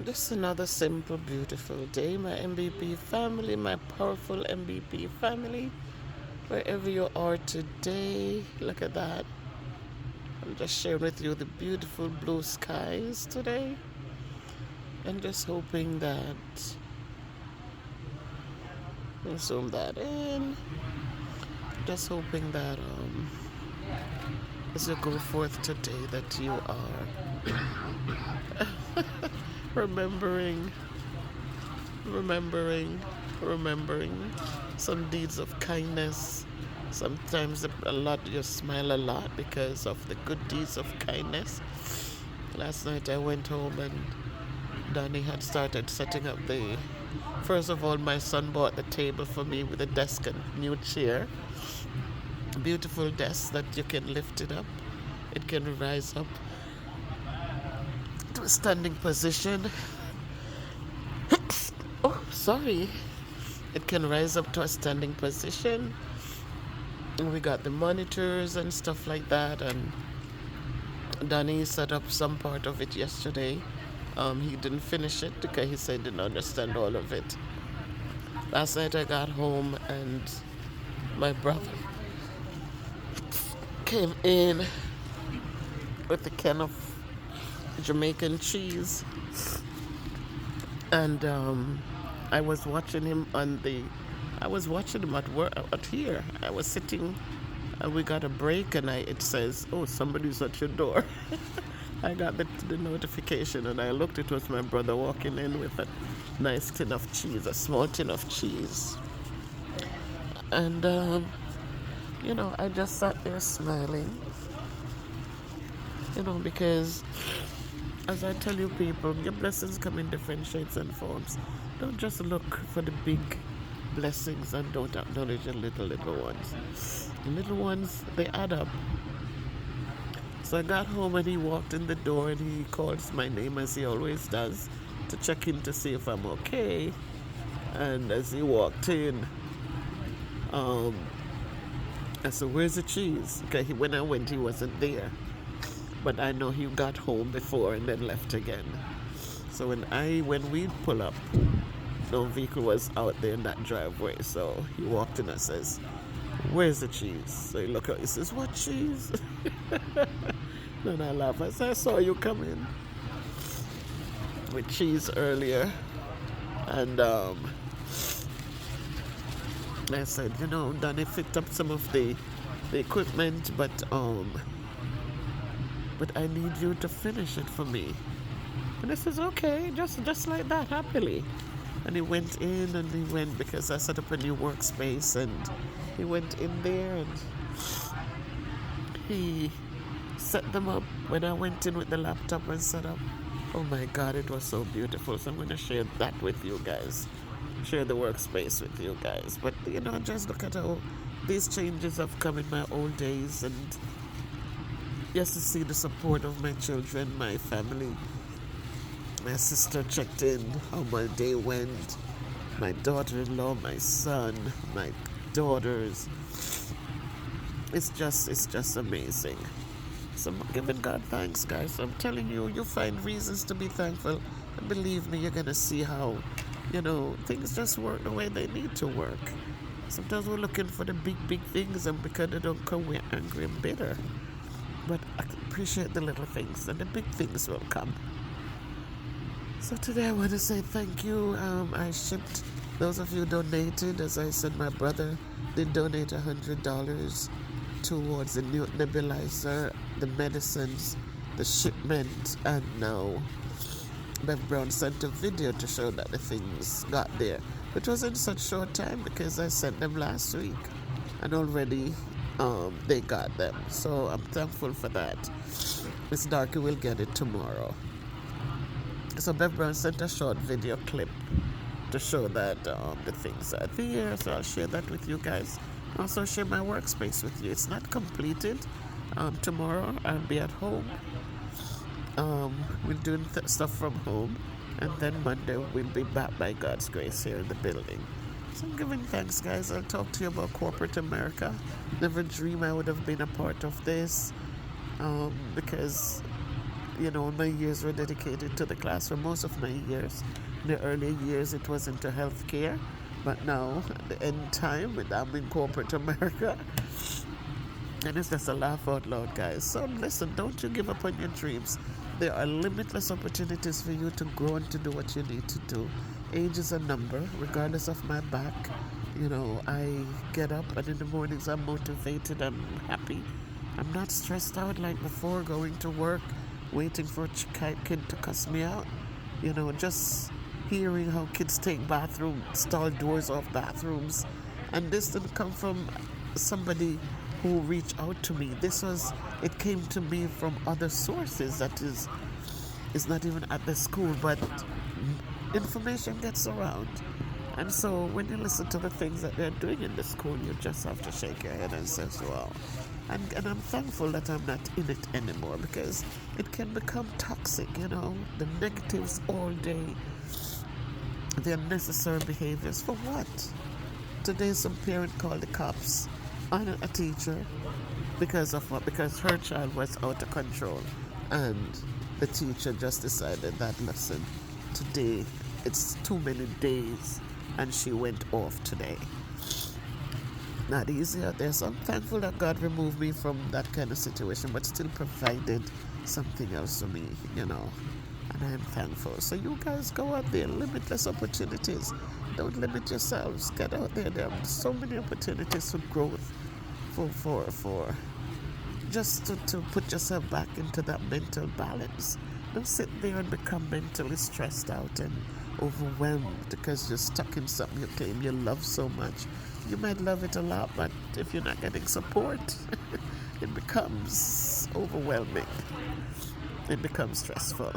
Just another simple, beautiful day, my MBP family, my powerful MBP family. Wherever you are today, look at that. I'm just sharing with you the beautiful blue skies today. And just hoping that, we'll zoom that in. Just hoping that as you go forth today, that you are remembering, remembering, remembering some deeds of kindness. Sometimes a lot, you smile a lot because of the good deeds of kindness. Last night I went home and Danny had started setting up the. First of all, my son bought the table for me with a desk and new chair. Beautiful desk that you can lift it up. It can rise up to a standing position. Oh, sorry. It can rise up to a standing position. And we got the monitors and stuff like that. And Danny set up some part of it yesterday. He didn't finish it because he said he didn't understand all of it. Last night I got home and my brother came in with a can of Jamaican cheese, and I was watching him at work out here. I was sitting, and we got a break, and it says, "Oh, somebody's at your door." I got the notification, and I looked. It was my brother walking in with a nice tin of cheese, a small tin of cheese, and I just sat there smiling, because as I tell you people, your blessings come in different shapes and forms. Don't just look for the big blessings and don't acknowledge the little ones. The little ones, they add up. So I got home and he walked in the door and he calls my name as he always does to check in to see if I'm okay. And as he walked in, I said, "Where's the cheese?" Okay, when I went, he wasn't there. But I know he got home before and then left again. So when we pull up, no vehicle was out there in that driveway. So he walked in and says, "Where's the cheese?" So he looked out, he says, "What cheese?" Then I laugh. I said, "I saw you come in with cheese earlier." And I said, Danny picked up some of the equipment, but I need you to finish it for me. And I says, "Okay, just like that, happily." And he went in and he went, because I set up a new workspace, and he went in there and he set them up. When I went in with the laptop and set up, oh my God, it was so beautiful. So I'm going to share that with you guys, share the workspace with you guys. But just look at how these changes have come in my old days, and just to see the support of my children, my family. My sister checked in how my day went, my daughter-in-law, my son, my daughters. It's just amazing. So I'm giving God thanks, guys. I'm telling you, you find reasons to be thankful, and believe me, you're gonna see how things just work the way they need to work. Sometimes we're looking for the big things, and because they don't come, we're angry and bitter. But I can appreciate the little things, and the big things will come. So today I want to say thank you. I shipped, those of you who donated, as I said, my brother did donate $100 towards the new nebulizer, the medicines, the shipment, and now Bev Brown sent a video to show that the things got there. It was in such short time because I sent them last week, and already they got them. So I'm thankful for that. Miss Darky will get it tomorrow. So Bev Brown sent a short video clip to show that the things are there. So I'll share that with you guys. Also share my workspace with you. It's not completed. Tomorrow I'll be at home. We're doing stuff from home. And then Monday we'll be back by God's grace here in the building. So I'm giving thanks, guys. I'll talk to you about corporate America. Never dream I would have been a part of this. Because my years were dedicated to the classroom. Most of my years, in the early years, it was into healthcare. But now, at the end time, I'm in corporate America. And it's just a laugh out loud, guys. So listen, don't you give up on your dreams. There are limitless opportunities for you to grow and to do what you need to do. Age is a number, regardless of my back. I get up and in the mornings I'm motivated, I'm happy. I'm not stressed out like before, going to work, waiting for a kid to cuss me out. Just hearing how kids take stall doors off bathrooms. And this didn't come from somebody who reached out to me. It came to me from other sources that is not even at the school, but information gets around. And so when you listen to the things that they're doing in the school, you just have to shake your head and say, wow. And I'm thankful that I'm not in it anymore, because it can become toxic, the negatives all day, the unnecessary behaviors. For what? Today some parent called the cops on a teacher because of what? Because her child was out of control. And the teacher just decided that, listen, today it's too many days, and she went off today. Not easy out there. So I'm thankful that God removed me from that kind of situation, but still provided something else for me, and I am thankful. So you guys go out there, limitless opportunities. Don't limit yourselves. Get out there. There are so many opportunities for growth, for just to put yourself back into that mental balance. Don't sit there and become mentally stressed out and overwhelmed because you're stuck in something you claim you love so much. You might love it a lot, but if you're not getting support, it becomes overwhelming. It becomes stressful.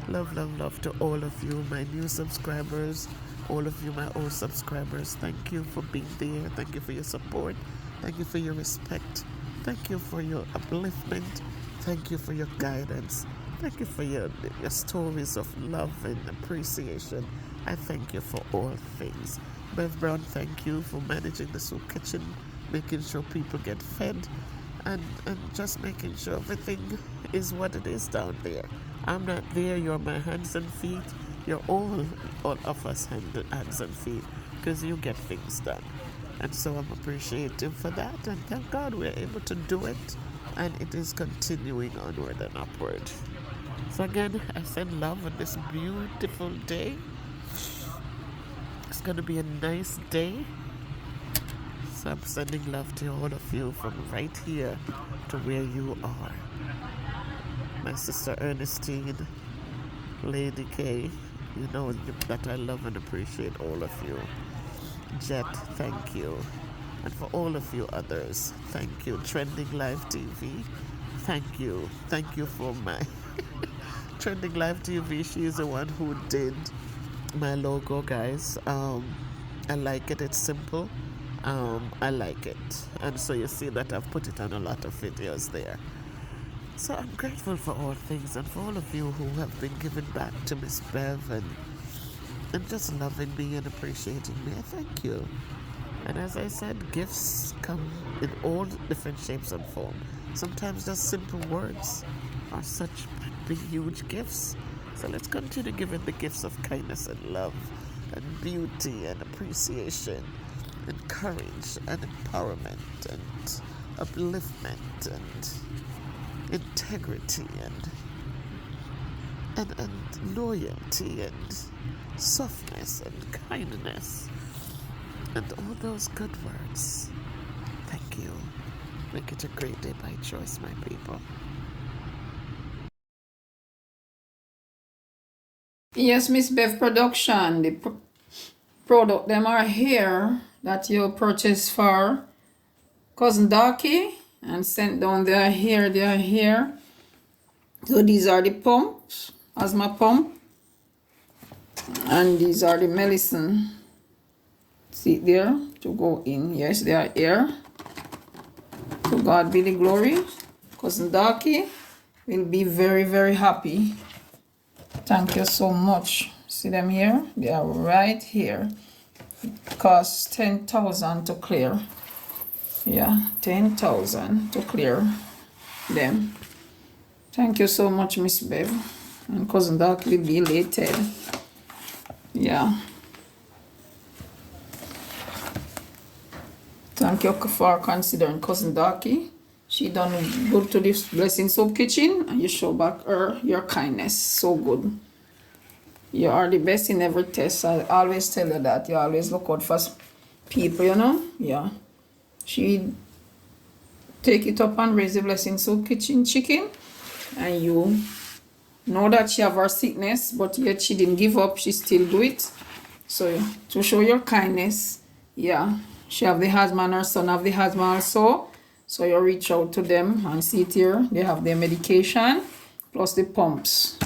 Love, love, love to all of you, my new subscribers, all of you, my old subscribers. Thank you for being there. Thank you for your support. Thank you for your respect. Thank you for your upliftment. Thank you for your guidance. Thank you for your stories of love and appreciation. I thank you for all things. Bev Brown, thank you for managing the soup kitchen, making sure people get fed, and just making sure everything is what it is down there. I'm not there. You're my hands and feet. You're all of us hands and feet, because you get things done. And so I'm appreciative for that, and thank God we're able to do it, and it is continuing onward and upward. So again, I send love on this beautiful day. It's going to be a nice day. So I'm sending love to all of you from right here to where you are. My sister Ernestine, Lady K, you know that I love and appreciate all of you. Jet, thank you. And for all of you others, thank you. Trending Live TV, thank you. Thank you for my Trending Live TV. She is the one who did my logo, guys. I like it. It's simple. I like it. And so you see that I've put it on a lot of videos there. So I'm grateful for all things, and for all of you who have been giving back to Miss Bev and just loving me and appreciating me. I thank you. And as I said, gifts come in all different shapes and forms. Sometimes just simple words are such big, huge gifts. So let's continue giving the gifts of kindness and love and beauty and appreciation and courage and empowerment and upliftment and integrity and loyalty and softness and kindness and all those good words. Thank you. Make it a great day by choice, my people. Yes, Miss Bev Production, the product them are here that you purchased for Cousin Darky and sent down. They are here. So these are the pumps, asthma pump, and these are the medicine. See there to go in. Yes, they are here. To God be the glory. Cousin Darky will be very, very happy. Thank you so much. See them here? They are right here. It costs 10,000 to clear. Yeah, 10,000 to clear them. Thank you so much, Miss Bev. And Cousin Doc will be elated. Yeah. Thank you for considering Cousin Docky. She done good to this Blessing Soap Kitchen, and you show back her your kindness. So good. You are the best in every test. I always tell you that. You always look out for people, you know? Yeah. She take it up and raise the Blessing Soap Kitchen chicken, and you know that she have her sickness, but yet she didn't give up. She still do it. So to show your kindness, yeah. She have the husband, her son have the husband also. So you reach out to them and see it here. They have their medication plus the pumps.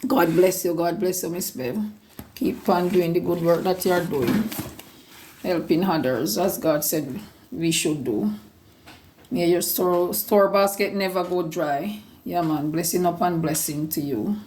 God bless you, Miss Bev. Keep on doing the good work that you are doing. Helping others, as God said we should do. May your store basket never go dry. Yeah, man. Blessing upon blessing to you.